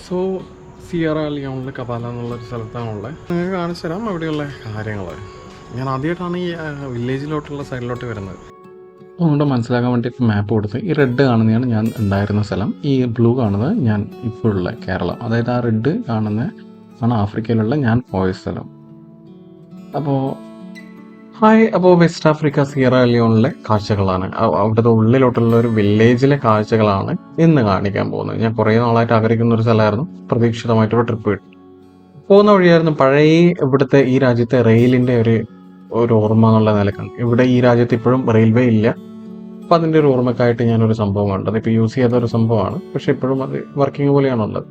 So സിയറാലിയോണിൽ കപാല എന്നുള്ളൊരു സ്ഥലത്താണുള്ളത്. നിങ്ങൾക്ക് കാണിച്ചു തരാം അവിടെയുള്ള കാര്യങ്ങൾ. ഞാൻ ആദ്യമായിട്ടാണ് ഈ വില്ലേജിലോട്ടുള്ള സൈഡിലോട്ട് വരുന്നത്. അതുകൊണ്ട് മനസ്സിലാക്കാൻ വേണ്ടിയിട്ട് മാപ്പ് കൊടുത്ത് ഈ റെഡ് കാണുന്നതാണ് ഞാൻ ഉണ്ടായിരുന്ന സ്ഥലം, ഈ ബ്ലൂ കാണുന്നത് ഞാൻ ഇപ്പോഴുള്ള കേരളം. അതായത് ആ റെഡ് കാണുന്ന ആണ് ആഫ്രിക്കയിലുള്ള ഞാൻ പോയ സ്ഥലം. അപ്പോൾ വെസ്റ്റ് ആഫ്രിക്ക സിയറാലിയോണിലെ കാഴ്ചകളാണ്, അവിടുത്തെ ഉള്ളിലോട്ടുള്ള ഒരു വില്ലേജിലെ കാഴ്ചകളാണ് ഇന്ന് കാണിക്കാൻ പോകുന്നത്. ഞാൻ കുറേ നാളായിട്ട് ആഗ്രഹിക്കുന്ന ഒരു സ്ഥലമായിരുന്നു. പ്രതീക്ഷിതമായിട്ടൊരു ട്രിപ്പ് കിട്ടി. പോകുന്ന വഴിയായിരുന്നു പഴയ ഇവിടുത്തെ ഈ രാജ്യത്തെ റെയിലിൻ്റെ ഒരു ഓർമ്മ എന്നുള്ള നിലക്കാണ്. ഇവിടെ ഈ രാജ്യത്ത് ഇപ്പോഴും റെയിൽവേ ഇല്ല. അപ്പം അതിൻ്റെ ഒരു ഓർമ്മക്കായിട്ട് ഞാനൊരു സംഭവം കണ്ടത്. അതിപ്പോൾ യൂസ് ചെയ്യാത്തൊരു സംഭവമാണ്, പക്ഷെ ഇപ്പോഴും അത് വർക്കിംഗ് പോലെയാണുള്ളത്.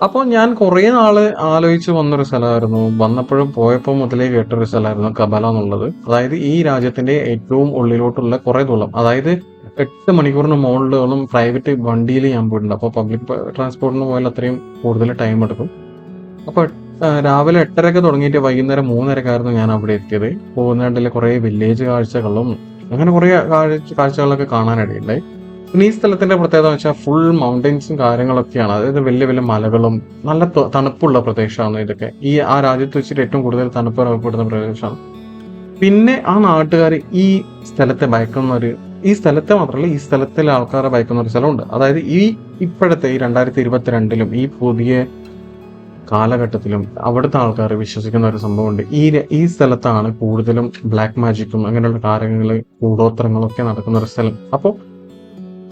അപ്പോൾ ഞാൻ കുറേ നാൾ ആലോചിച്ച് വന്നൊരു സ്ഥലമായിരുന്നു. വന്നപ്പോഴും പോയപ്പോൾ മുതലേ കേട്ടൊരു സ്ഥലമായിരുന്നു കബല എന്നുള്ളത്. അതായത് ഈ രാജ്യത്തിൻ്റെ ഏറ്റവും ഉള്ളിലോട്ടുള്ള കുറേ ദൂരം, അതായത് 8 മണിക്കൂറിന് മുകളിലോളം പ്രൈവറ്റ് വണ്ടിയിൽ ഞാൻ പോയിട്ടുണ്ട്. അപ്പോൾ പബ്ലിക് ട്രാൻസ്പോർട്ടിന് പോയാൽ അത്രയും കൂടുതൽ ടൈം എടുക്കും. അപ്പോൾ രാവിലെ 8:30 തുടങ്ങിയിട്ട് വൈകുന്നേരം 3:30 ഞാൻ അവിടെ എത്തിയത്. പോകുന്നതിൽ കുറേ വില്ലേജ് കാഴ്ചകളും അങ്ങനെ കുറേ കാഴ്ചകളൊക്കെ കാണാനിടയുണ്ടായി. പിന്നെ ഈ സ്ഥലത്തിന്റെ പ്രത്യേകത എന്ന് വെച്ചാൽ ഫുൾ മൗണ്ടൻസും കാര്യങ്ങളൊക്കെയാണ്. അതായത് വലിയ വലിയ മലകളും നല്ല തണുപ്പുള്ള പ്രദേശമാണ് ഇതൊക്കെ. ആ രാജ്യത്ത് വെച്ചിട്ട് ഏറ്റവും കൂടുതൽ തണുപ്പ് അനുഭവപ്പെടുന്ന പ്രദേശമാണ്. പിന്നെ ആ നാട്ടുകാർ ഈ സ്ഥലത്തെ ഈ സ്ഥലത്തെ മാത്രമല്ല, ഈ സ്ഥലത്തിലെ ആൾക്കാരെ ഭയക്കുന്ന ഒരു സ്ഥലമുണ്ട്. അതായത് ഇപ്പോഴത്തെ ഈ 2022 ഈ പുതിയ കാലഘട്ടത്തിലും അവിടുത്തെ ആൾക്കാർ വിശ്വസിക്കുന്ന ഒരു സംഭവമുണ്ട്. ഈ സ്ഥലത്താണ് കൂടുതലും ബ്ലാക്ക് മാജിക്കും അങ്ങനെയുള്ള കാര്യങ്ങൾ, കൂടോത്രങ്ങളൊക്കെ നടക്കുന്ന ഒരു സ്ഥലം. അപ്പോൾ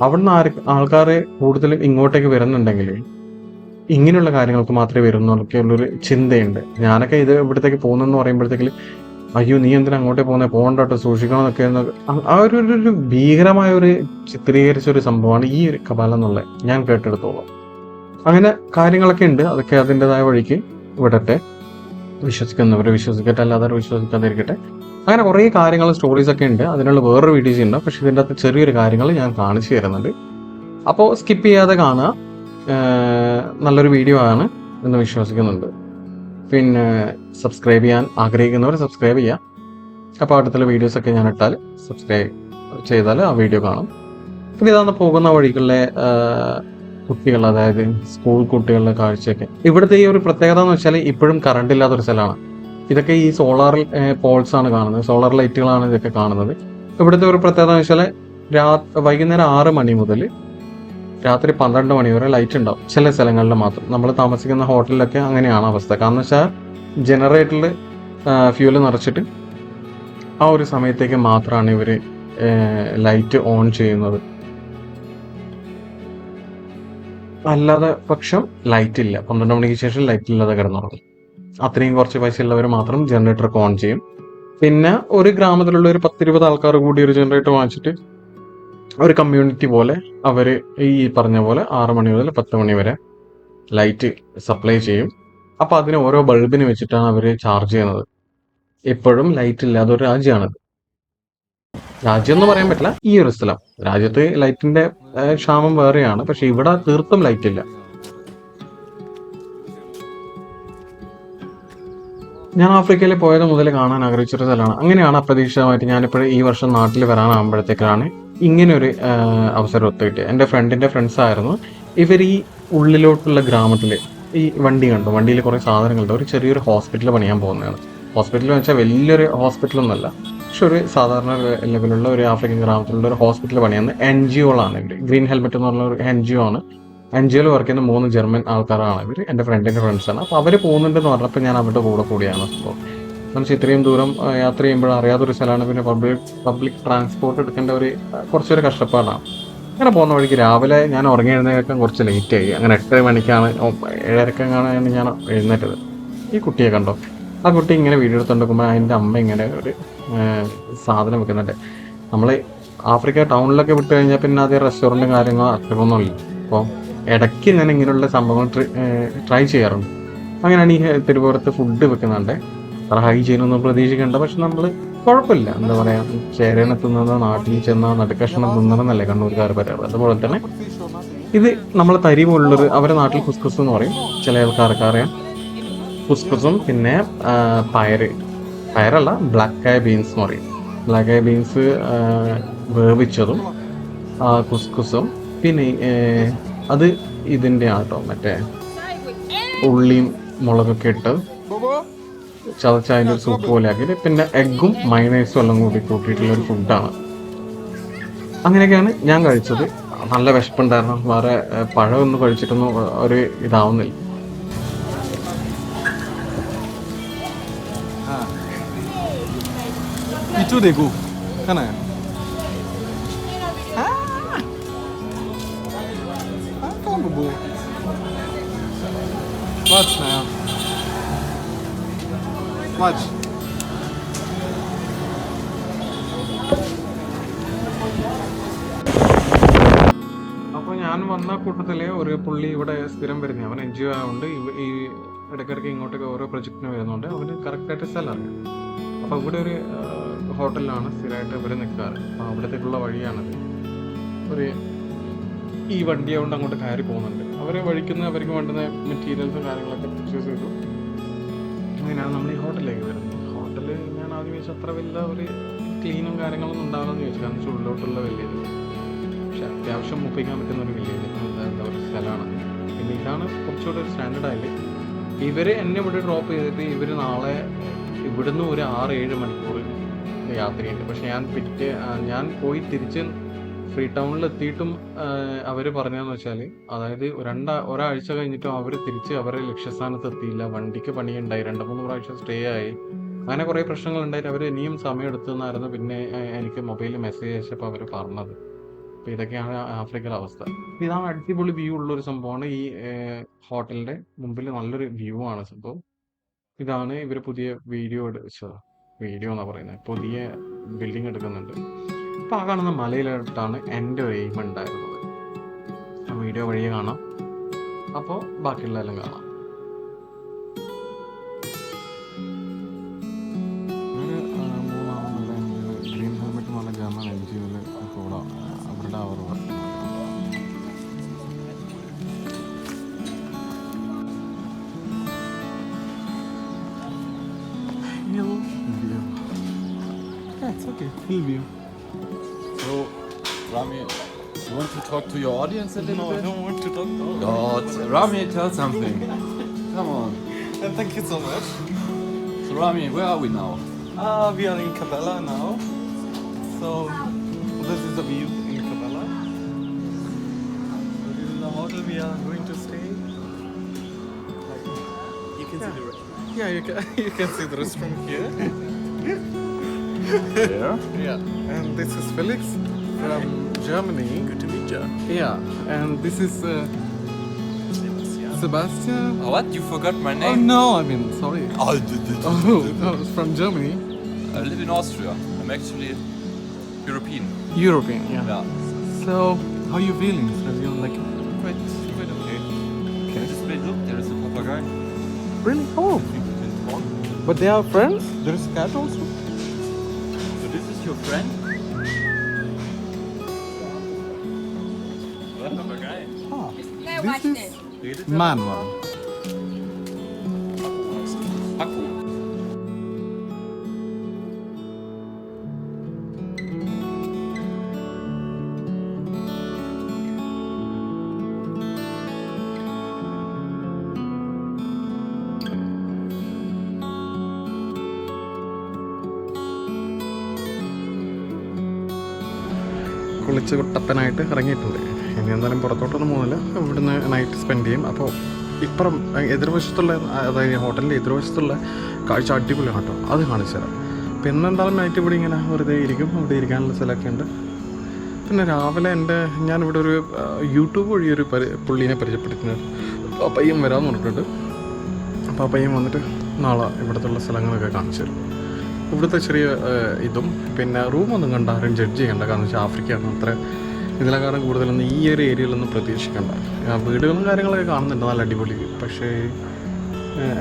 അവിടുന്ന് ആൾക്കാർ കൂടുതലും ഇങ്ങോട്ടേക്ക് വരുന്നുണ്ടെങ്കിൽ ഇങ്ങനെയുള്ള കാര്യങ്ങൾക്ക് മാത്രമേ വരുന്നുള്ളൊക്കെ ഉള്ളൊരു ചിന്തയുണ്ട്. ഞാനൊക്കെ ഇവിടത്തേക്ക് പോകുന്നെന്ന് പറയുമ്പോഴത്തേക്ക് അയ്യോ നീ എന്തിനാ അങ്ങോട്ടേ പോകണ്ടോ സൂക്ഷിക്കണമെന്നൊക്കെ ആ ഒരു ഭീകരമായ ഒരു ചിത്രീകരിച്ച ഒരു സംഭവമാണ് ഈ ഒരു കബാല എന്നുള്ളത് ഞാൻ കേട്ടെടുത്തോളം. അങ്ങനെ കാര്യങ്ങളൊക്കെ ഉണ്ട്. അതൊക്കെ അതിൻ്റെതായ വഴിക്ക് വിടട്ടെ. വിശ്വസിക്കുന്നവർ വിശ്വസിക്കട്ടെ, അല്ലാതെ വിശ്വസിക്കാതിരിക്കട്ടെ. അങ്ങനെ കുറേ കാര്യങ്ങൾ, സ്റ്റോറീസ് ഒക്കെ ഉണ്ട്. അതിനുള്ള വേറൊരു വീഡിയോസ് ഉണ്ട്. പക്ഷെ ഇതിൻ്റെ അകത്ത് ചെറിയൊരു കാര്യങ്ങൾ ഞാൻ കാണിച്ചു തരുന്നുണ്ട്. അപ്പോൾ സ്കിപ്പ് ചെയ്യാതെ കാണുക. നല്ലൊരു വീഡിയോ ആണ് എന്ന് വിശ്വസിക്കുന്നുണ്ട്. പിന്നെ സബ്സ്ക്രൈബ് ചെയ്യാൻ ആഗ്രഹിക്കുന്നവർ സബ്സ്ക്രൈബ് ചെയ്യാം. അപ്പോൾ അടുത്തുള്ള വീഡിയോസൊക്കെ ഞാൻ ഇട്ടാൽ സബ്സ്ക്രൈബ് ചെയ്താൽ ആ വീഡിയോ കാണും. പിന്നെ ഇതാണ് പോകുന്ന വഴികളിലെ കുട്ടികൾ, അതായത് സ്കൂൾ കുട്ടികളുടെ കാഴ്ചയൊക്കെ. ഇവിടുത്തെ ഈ ഒരു പ്രത്യേകത എന്ന് വെച്ചാൽ ഇപ്പോഴും കറണ്ട് ഇല്ലാത്തൊരു സ്ഥലമാണ്. ഇതൊക്കെ ഈ സോളാർ പോൾസ് ആണ് കാണുന്നത്, സോളാർ ലൈറ്റുകളാണ് ഇതൊക്കെ കാണുന്നത്. ഇവിടുത്തെ ഒരു പ്രത്യേകത എന്ന് വെച്ചാൽ വൈകുന്നേരം 6 മണി മുതൽ രാത്രി 12 മണി വരെ ലൈറ്റ് ഉണ്ടാവും ചില സ്ഥലങ്ങളിൽ മാത്രം. നമ്മൾ താമസിക്കുന്ന ഹോട്ടലിലൊക്കെ അങ്ങനെയാണ് അവസ്ഥ. കാരണം വെച്ചാൽ ജനറേറ്ററിൽ ഫ്യൂല് നിറച്ചിട്ട് ആ ഒരു സമയത്തേക്ക് മാത്രമാണ് ഇവർ ലൈറ്റ് ഓൺ ചെയ്യുന്നത്. അല്ലാതെ പക്ഷം ലൈറ്റ് ഇല്ല. 12 മണിക്ക് ശേഷം ലൈറ്റ് ഇല്ലാതെ കിടന്നുറങ്ങും. അത്രയും കുറച്ച് പൈസ ഉള്ളവർ മാത്രം ജനറേറ്റർ ഓൺ ചെയ്യും. പിന്നെ ഒരു ഗ്രാമത്തിലുള്ള ഒരു 10-20 ആൾക്കാർ കൂടി ഒരു ജനറേറ്റർ വാങ്ങിച്ചിട്ട് ഒരു കമ്മ്യൂണിറ്റി പോലെ അവർ ഈ പറഞ്ഞ പോലെ 6 മണി മുതൽ 10 മണി വരെ ലൈറ്റ് സപ്ലൈ ചെയ്യും. അപ്പോൾ അതിന് ഓരോ ബൾബിന് വെച്ചിട്ടാണ് അവർ ചാർജ് ചെയ്യുന്നത്. എപ്പോഴും ലൈറ്റ് ഇല്ലാതെ ഒരു രാജ്യമാണിത്. രാജ്യം എന്ന് പറയാൻ പറ്റില്ല, ഈ ഒരു സ്ഥലം. രാജ്യത്ത് ലൈറ്റിന്റെ ക്ഷാമം വേറെയാണ്, പക്ഷെ ഇവിടെ തീർത്തും ലൈറ്റ് ഇല്ല. ഞാൻ ആഫ്രിക്കയിൽ പോയത് മുതൽ കാണാൻ ആഗ്രഹിച്ചൊരു സ്ഥലമാണ്. അങ്ങനെയാണ് അപ്രതീക്ഷിതമായിട്ട് ഞാനിപ്പോൾ ഈ വർഷം നാട്ടിൽ വരാനാകുമ്പോഴത്തേക്കാണ് ഇങ്ങനെ ഒരു അവസരം ഒത്തുകിട്ടിയത്. എൻ്റെ ഫ്രണ്ടിൻ്റെ ഫ്രണ്ട്സ് ആയിരുന്നു ഇവർ. ഈ ഉള്ളിലോട്ടുള്ള ഗ്രാമത്തിൽ ഈ വണ്ടി കണ്ടു. വണ്ടിയിൽ കുറേ സാധനങ്ങളുണ്ട്. ഒരു ചെറിയൊരു ഹോസ്പിറ്റൽ പണിയാൻ പോകുന്നതാണ്. ഹോസ്പിറ്റൽ എന്ന് വെച്ചാൽ വലിയൊരു ഹോസ്പിറ്റലൊന്നുമല്ല, പക്ഷെ ഒരു സാധാരണ ലെവലുള്ള ഒരു ആഫ്രിക്കൻ ഗ്രാമത്തിലുള്ള ഒരു ഹോസ്പിറ്റൽ പണിയുന്ന NGO ഇവർ. ഗ്രീൻ ഹെൽമെറ്റ് എന്ന് പറഞ്ഞ ഒരു NGO ആണ്. NGOയിൽ വർക്ക് ചെയ്യുന്ന 3 ജർമ്മൻ ആൾക്കാരാണ് ഇവർ. എൻ്റെ ഫ്രണ്ടിൻ്റെ ഫ്രണ്ട്സാണ്. അപ്പോൾ അവർ പോകുന്നുണ്ടെന്ന് പറഞ്ഞപ്പോൾ ഞാൻ അവരുടെ കൂടിയാണ്. അപ്പോൾ നമുക്ക് ഇത്രയും ദൂരം യാത്ര ചെയ്യുമ്പോൾ അറിയാത്തൊരു സ്ഥലമാണ്. പിന്നെ പബ്ലിക് ട്രാൻസ്പോർട്ട് എടുക്കേണ്ട കുറച്ചൊരു കഷ്ടപ്പാടാണ്. അങ്ങനെ പോകുന്ന വഴിക്ക് രാവിലെ ഞാൻ ഉറങ്ങി എഴുന്നേൽക്കാൻ കുറച്ച് ലേറ്റായി. അങ്ങനെ 8 മണിക്കാണ് 7:30 ഞാൻ എഴുന്നേറ്റത്. ഈ കുട്ടിയെ കണ്ടോ? ആ കുട്ടി ഇങ്ങനെ വീഡിയോ എടുത്തുകൊണ്ടിരിക്കുമ്പോൾ അതിൻ്റെ അമ്മ ഇങ്ങനെ ഒരു സാധനം വെക്കുന്നുണ്ട്. നമ്മൾ ആഫ്രിക്ക ടൗണിലൊക്കെ വിട്ട് കഴിഞ്ഞാൽ പിന്നെ അതേ റെസ്റ്റോറൻറ്റും കാര്യങ്ങളോ അത്രയൊന്നുമില്ല. അപ്പോൾ ഇടയ്ക്ക് ഞാൻ ഇങ്ങനെയുള്ള സംഭവങ്ങൾ ട്രൈ ചെയ്യാറുണ്ട്. അങ്ങനെയാണ് ഈ തിരുവോരത്ത് ഫുഡ് വെക്കുന്നുണ്ട്. അത്ര ഹൈജീനൊന്നും പ്രതീക്ഷിക്കേണ്ട, പക്ഷെ നമ്മൾ കുഴപ്പമില്ല. എന്താ പറയുക, ചേരനെ തിന്നുന്ന നാട്ടിൽ ചെന്ന നടുക്കഷ്ണം തിന്നണമെന്നല്ലേ കണ്ണൂർക്കാർ പറയാറ്. അതുപോലെ തന്നെ ഇത് നമ്മൾ തരി പോലുള്ളൊരു അവരുടെ നാട്ടിൽ കുസ്കുസ് എന്ന് പറയും. ചില ആൾക്കാർക്ക് അറിയാം. കുസ്കുസും പിന്നെ പയറല്ല, ബ്ലാക്ക് ആയ ബീൻസ് എന്ന് പറയും. ബ്ലാക്ക് ആയ ബീൻസ് വേവിച്ചതും കുസ്കുസും പിന്നെ അത് ഇതിൻ്റെ ആട്ടോ മറ്റേ ഉള്ളിയും മുളകൊക്കെ ഇട്ട് ചതച്ച് അതിൻ്റെ ഒരു സൂപ്പ് പോലെ ആക്കിയിട്ട് പിന്നെ എഗ്ഗും മയണൈസും എല്ലാം കൂടി കൂട്ടിയിട്ടുള്ളൊരു ഫുഡാണ്. അങ്ങനെയൊക്കെയാണ് ഞാൻ കഴിച്ചത്. നല്ല വിശപ്പുണ്ടായിരുന്നു. വേറെ പഴമൊന്നും കഴിച്ചിട്ടൊന്നും ഒരു ഇതാവുന്നില്ല. Itu deh gu, kan ya? Apa bu? Watch now. Watch. അപ്പോൾ ഞാൻ വന്ന കൂട്ടത്തിലെ ഒരു പുള്ളി ഇവിടെ സ്ഥിരം വരുന്നത്, അവൻ NGO ആയതുകൊണ്ട് ഈ ഇടയ്ക്കിടയ്ക്ക് ഇങ്ങോട്ടൊക്കെ ഓരോ പ്രൊജക്റ്റിന് വരുന്നുണ്ട്. അവന് കറക്റ്റായിട്ട് സ്ഥലം അറിയാം. അപ്പോൾ ഇവിടെ ഒരു ഹോട്ടലിലാണ് സ്ഥിരമായിട്ട് ഇവർ നിൽക്കാറ്. അപ്പോൾ അവിടത്തേക്കുള്ള വഴിയാണത്. ഒരു ഈ വണ്ടി കൊണ്ട് അങ്ങോട്ട് കയറി പോകുന്നുണ്ട്. അവർ വഴിക്കുന്ന അവർക്ക് വേണ്ടുന്ന മെറ്റീരിയൽസും കാര്യങ്ങളൊക്കെ പർച്ചേസ് ചെയ്തു. അങ്ങനെയാണ് നമ്മൾ ഈ ഹോട്ടലിലേക്ക് വരുന്നത്. ഹോട്ടല് ഞാൻ ആദ്യം ചോദിച്ചാൽ അത്ര വലിയ ഒരു ക്ലീനും കാര്യങ്ങളൊന്നും ഉണ്ടാകുമെന്ന് ചോദിച്ചു. കാരണം ഉള്ളിലോട്ടുള്ള വില്ലേജ്, പക്ഷെ അത്യാവശ്യം മുപ്പിക്കാൻ പറ്റുന്ന ഒരു വില്ലേജ്, എന്താ ഒരു സ്ഥലമാണ്. പിന്നെ ഇതാണ് കുറച്ചുകൂടെ ഒരു സ്റ്റാൻഡേർഡ് ആയിട്ട്. ഇവർ എന്നെ ഇവിടെ ഡ്രോപ്പ് ചെയ്തിട്ട് ഇവർ നാളെ ഇവിടുന്ന് ഒരു 6-7 മണിക്കൂർ യാത്രയുണ്ട്. പക്ഷെ ഞാൻ പോയി തിരിച്ച് ഫ്രീ ടൗണിൽ എത്തിയിട്ടും അവർ പറഞ്ഞതെന്ന് വെച്ചാൽ, അതായത് ഒരാഴ്ച കഴിഞ്ഞിട്ടും അവർ തിരിച്ച് അവരുടെ ലക്ഷ്യസ്ഥാനത്ത് എത്തിയില്ല. വണ്ടിക്ക് പണിയുണ്ടായി, 2-3 പ്രാവശ്യം സ്റ്റേ ആയി, അങ്ങനെ കുറേ പ്രശ്നങ്ങൾ ഉണ്ടായിട്ട് അവർ ഇനിയും സമയം എടുത്തെന്നായിരുന്നു പിന്നെ എനിക്ക് മൊബൈലിൽ മെസ്സേജ് അയച്ചപ്പോൾ അവർ പറഞ്ഞത്. അപ്പോൾ ഇതൊക്കെയാണ് ആഫ്രിക്കയിലെ അവസ്ഥ. ഇതാണ് അടിപൊളി വ്യൂ ഉള്ളൊരു സംഭവമാണ്. ഈ ഹോട്ടലിൻ്റെ മുമ്പിൽ നല്ലൊരു വ്യൂ ആണ് സംഭവം. ഇതാണ് ഇവർ പുതിയ വീഡിയോ എന്നാണ് പറയുന്നത്, പുതിയ ബിൽഡിംഗ് എടുക്കുന്നുണ്ട്. അപ്പോൾ ആ കാണുന്ന മലയിലോട്ടാണ് എൻ്റെ ഒരു എയിം ഉണ്ടായിരുന്നത്. ആ വീഡിയോ വഴിയെ കാണാം. അപ്പോൾ ബാക്കിയുള്ളതെല്ലാം കാണാം. ഗ്രീൻ ഹെൽമെറ്റ് എന്ന് പറഞ്ഞ ജർമ്മൻ NGOയിൽ കൂടെ അവരുടെ It's okay, full view. So, Rami, you want to talk to your audience a little No, bit? I don't want to talk. God, Rami, tell something. Come on. Thank you so much. So, Rami, where are we now? We are in Kabala now. So, this is the view in Kabala. This is the hotel we are going to stay. You can see the restroom. Yeah, you can see the restroom here. There? Yeah. And this is Felix from Germany. Good to meet you. Yeah. And this is Sebastian. Oh, what? You forgot my Oh name? no, I mean, sorry. Oh, Oh, it's from Germany. I live in Austria. I'm actually European. European, yeah. Yeah. So, how are you feeling? So you're like, Quite okay. okay. Just wait, look, there is a papagay. Really? Oh, People can talk. but they are friends? There is a cat also? So this is your friend? What papagay? Ah, Watch this this. is man one. Paco. കുളിച്ച് കുട്ടപ്പനായിട്ട് ഇറങ്ങിയിട്ടുണ്ട്. ഇനി എന്തായാലും പുറത്തോട്ടൊന്നും പോകുന്നില്ല, ഇവിടുന്ന് night spend ചെയ്യും. അപ്പോൾ ഇപ്പുറം എതിർവശത്തുള്ള, അതായത് ഹോട്ടലിൻ്റെ എതിർവശത്തുള്ള കാഴ്ച അടിപൊളിയാണ് കേട്ടോ, അത് കാണിച്ചു തരാം. പിന്നെ എന്തായാലും നൈറ്റ് ഇവിടെ ഇങ്ങനെ വെറുതെ ഇരിക്കും, ഇവിടെ ഇരിക്കാനുള്ള സ്ഥലമൊക്കെ ഉണ്ട്. പിന്നെ രാവിലെ ഞാനിവിടെ ഒരു യൂട്യൂബ് വഴി ഒരു പുള്ളീനെ പരിചയപ്പെടുത്തുന്നുണ്ട്. അപ്പോൾ ആ പയ്യൻ വരാമെന്ന് പറഞ്ഞിട്ടുണ്ട്. അപ്പോൾ ആ പയ്യൻ വന്നിട്ട് നാളെ ഇവിടുത്തെ സ്ഥലങ്ങളൊക്കെ കാണിച്ചു തരും. ഇവിടുത്തെ ചെറിയ ഇതും പിന്നെ റൂമൊന്നും കണ്ട ആരും ജഡ്ജ് ചെയ്യേണ്ട, കാരണം വെച്ചാൽ ആഫ്രിക്കയാണ്, അത്ര ഇതിനെക്കാളും കൂടുതലൊന്നും ഈ ഒരു ഏരിയയിലൊന്നും പ്രതീക്ഷിക്കേണ്ട. വീടുകളും കാര്യങ്ങളൊക്കെ കാണുന്നുണ്ട് നല്ല അടിപൊളി. പക്ഷേ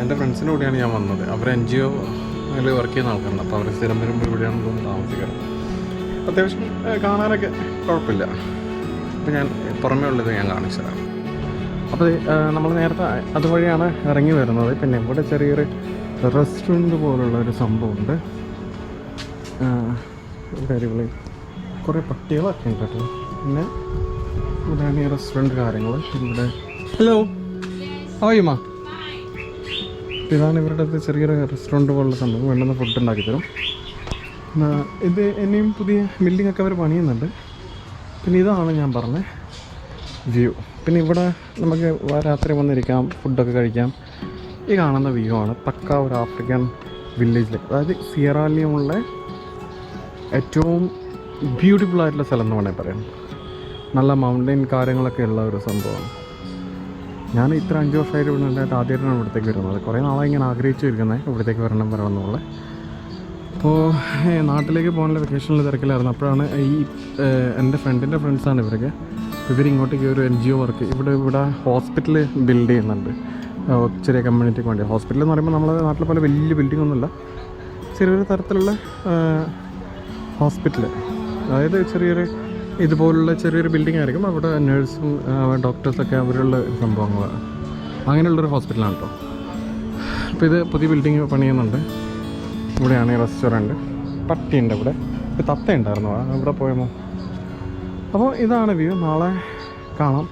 എൻ്റെ ഫ്രണ്ട്സിൻ്റെ കൂടെയാണ് ഞാൻ വന്നത്. അവർ NGOയിൽ വർക്ക് ചെയ്യുന്ന ആൾക്കാരാണ്. അപ്പോൾ അവർ സ്ഥിരം വരുമ്പോൾ ഇവിടെയാണ് താമസിക്കാറ്. അത്യാവശ്യം കാണാനൊക്കെ കുഴപ്പമില്ല. അപ്പോൾ ഞാൻ പുറമേ ഉള്ളത് ഞാൻ കാണിച്ചു തരാം. അപ്പോൾ നമ്മൾ നേരത്തെ അതുവഴിയാണ് ഇറങ്ങി വരുന്നത്. പിന്നെ ഇവിടെ ചെറിയൊരു റെസ്റ്റോറൻറ്റ് പോലുള്ള ഒരു സംഭവമുണ്ട്. അടിപൊളി കുറേ പട്ടികളൊക്കെ ഉണ്ട് കേട്ടോ. പിന്നെ ഇവിടെയാണ് ഈ റെസ്റ്റോറൻറ്റ് കാര്യങ്ങൾ. ഇവിടെ ഹലോ, ഹൗ ആർ യു മാ? ഇതാണ് ഇവരുടെ ചെറിയൊരു റെസ്റ്റോറൻറ്റ് പോലുള്ള സംഭവം. വേണ്ടുന്ന ഫുഡ് ഉണ്ടാക്കി തരും. ഇത് ഇനിയും പുതിയ ബിൽഡിംഗ് ഒക്കെ അവർ പണിയുന്നുണ്ട്. പിന്നെ ഇതാണ് ഞാൻ പറഞ്ഞ വ്യൂ. പിന്നെ ഇവിടെ നമുക്ക് രാത്രി വന്നിരിക്കാം, ഫുഡൊക്കെ കഴിക്കാം. ഈ കാണുന്ന വ്യൂ ആണ് പക്ക ഒരു ആഫ്രിക്കൻ വില്ലേജിൽ, അതായത് സിയറാലിയോണിലെ ഏറ്റവും ബ്യൂട്ടിഫുൾ ആയിട്ടുള്ള സ്ഥലം എന്ന് വേണമെങ്കിൽ പറയാം. നല്ല മൗണ്ടൻ കാര്യങ്ങളൊക്കെ ഉള്ള ഒരു സംഭവമാണ്. ഞാൻ ഇത്ര 5 വർഷമായിട്ട് ഇവിടെ ഉണ്ടായിട്ട് ആദ്യമായിട്ടാണ് ഇവിടത്തേക്ക് വരുന്നത്. കുറേ നാളായി ഇങ്ങനെ ആഗ്രഹിച്ചു ഇരിക്കുന്നത് ഇവിടത്തേക്ക് വരണം എന്നുള്ളത്. അപ്പോൾ നാട്ടിലേക്ക് പോകാനുള്ള വെക്കേഷനിൽ തിരക്കിലായിരുന്നു. അപ്പോഴാണ് എൻ്റെ ഫ്രണ്ടിൻ്റെ ഫ്രണ്ട്സാണ് ഇവരൊക്കെ. ഇവരിങ്ങോട്ടേക്ക് ഒരു NGO വർക്ക് ഇവിടെ ഹോസ്പിറ്റൽ ബിൽഡ് ചെയ്യുന്നുണ്ട്, ചെറിയ കമ്മ്യൂണിറ്റിക്ക് വേണ്ടി. ഹോസ്പിറ്റൽ എന്ന് പറയുമ്പോൾ നമ്മളെ നാട്ടിലെ പോലെ വലിയ ബിൽഡിംഗ് ഒന്നുമില്ല, ചെറിയൊരു തരത്തിലുള്ള ഹോസ്പിറ്റൽ. അതായത് ഇതുപോലുള്ള ചെറിയൊരു ബിൽഡിംഗ് ആയിരിക്കും. അവിടെ നേഴ്സും ഡോക്ടേഴ്സൊക്കെ അവരുള്ള സംഭവങ്ങളാണ്. അങ്ങനെയുള്ളൊരു ഹോസ്പിറ്റലാണ് കേട്ടോ. അപ്പോൾ ഇത് പുതിയ ബിൽഡിംഗ് പണിയുന്നുണ്ട്. ഇവിടെയാണ് ഈ റെസ്റ്റോറൻറ്റ്. പട്ടിയുണ്ട് ഇവിടെ, ഒരു തത്ത ഉണ്ടായിരുന്നു, ഇവിടെ പോയമോ. അപ്പോൾ ഇതാണ് വ്യൂ. നാളെ കാണാം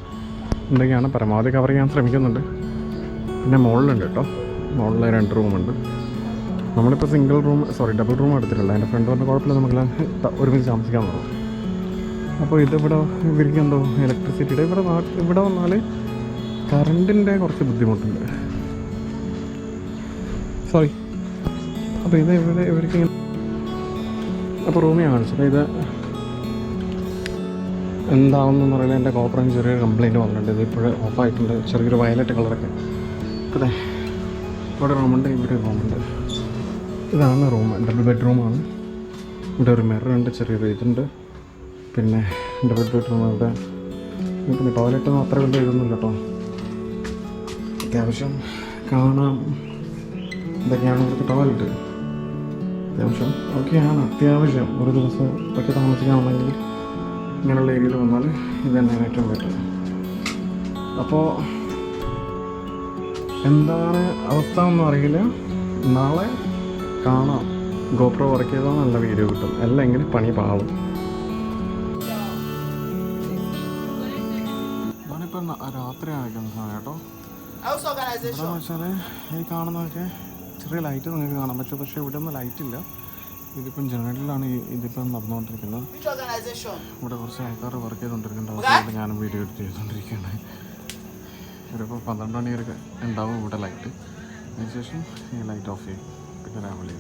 എന്തൊക്കെയാണ്. പരമാവധി കവർ ചെയ്യാൻ ശ്രമിക്കുന്നുണ്ട്. പിന്നെ മുകളിലുണ്ട് കേട്ടോ, മുകളിൽ 2 റൂമുണ്ട്. നമ്മളിപ്പോൾ ഡബിൾ റൂം എടുത്തിട്ടുള്ള. എൻ്റെ ഫ്രണ്ട് പറഞ്ഞ കുഴപ്പമില്ല, നമുക്ക് ഒരുമിച്ച് താമസിക്കാൻ തോന്നും. അപ്പോൾ ഇതിവിടെ ഇവർക്കെന്തോ ഇലക്ട്രിസിറ്റിയുടെ ഇവിടെ വന്നാൽ കറണ്ടിൻ്റെ കുറച്ച് ബുദ്ധിമുട്ടുണ്ട്. സോറി. അപ്പോൾ ഇത് ഇവർക്ക് അപ്പോൾ റൂമിൽ കാണിച്ചത് ഇത് എന്താണെന്ന് അറിയില്ല. എൻ്റെ കോപ്പറിന് ചെറിയൊരു കംപ്ലയിൻറ്റ് വന്നിട്ടുണ്ട്. ഇത് ഇപ്പോഴും ഓഫായിട്ടുണ്ട്, ചെറിയൊരു വയലറ്റ് കളറൊക്കെ. അതെ, ഇവിടെ റൂമുണ്ട്, ഇവിടെ റൂമുണ്ട്. ഇതാണ് റൂം, ഡബിൾ ബെഡ്റൂമാണ്. ഇവിടെ ഒരു മിററുണ്ട്, ചെറിയൊരു ഇതുണ്ട്. പിന്നെ ഡബിൾ ബെഡ്റൂം. ഇവിടെ പിന്നെ ടോയ്ലറ്റൊന്നും അത്ര വലിയ ഇതൊന്നുമില്ല കേട്ടോ. അത്യാവശ്യം കാണാം. ഇതൊക്കെയാണ് ഇവിടുത്തെ ടോയ്ലറ്റ്. അത്യാവശ്യം ഓക്കെയാണ്. അത്യാവശ്യം ഒരു ദിവസം ഒക്കെ താമസിക്കാമെങ്കിൽ ഇങ്ങനെയുള്ള ഏരിയയിൽ വന്നാൽ ഇത് തന്നെയാണ് ഏറ്റവും ബെറ്റർ. അപ്പോൾ എന്താണ് അവസ്ഥ ഒന്നും അറിയില്ല. നാളെ കാണാം. ഗോപ്രോ വർക്ക് ചെയ്താൽ നല്ല വീഡിയോ കിട്ടും, അല്ലെങ്കിൽ പണി പാളും. ഞാനിപ്പം രാത്രി അയക്കുന്ന സമയം കേട്ടോ. എന്താണെന്ന് വെച്ചാൽ ഈ കാണുന്നതൊക്കെ ചെറിയ ലൈറ്റ് നിങ്ങൾക്ക് കാണാൻ പറ്റും, പക്ഷേ ഇവിടെ ഒന്നും ലൈറ്റ് ഇല്ല. ഇതിപ്പം ജനറലിലാണ് ഇതിപ്പം നടന്നുകൊണ്ടിരിക്കുന്നത്. ഇവിടെ കുറച്ച് ആൾക്കാർ വർക്ക് ചെയ്തുകൊണ്ടിരിക്കേണ്ട അവസ്ഥയിൽ ഞാനും വീഡിയോ എഡിറ്റ് ചെയ്തുകൊണ്ടിരിക്കുകയാണ്. ഇവരിപ്പോൾ 12 മണി വരെ ഉണ്ടാവും ഇവിടെ ലൈറ്റ്. അതിനുശേഷം ഈ ലൈറ്റ് ഓഫ് ചെയ്യും, പിന്നെ രാവിലെ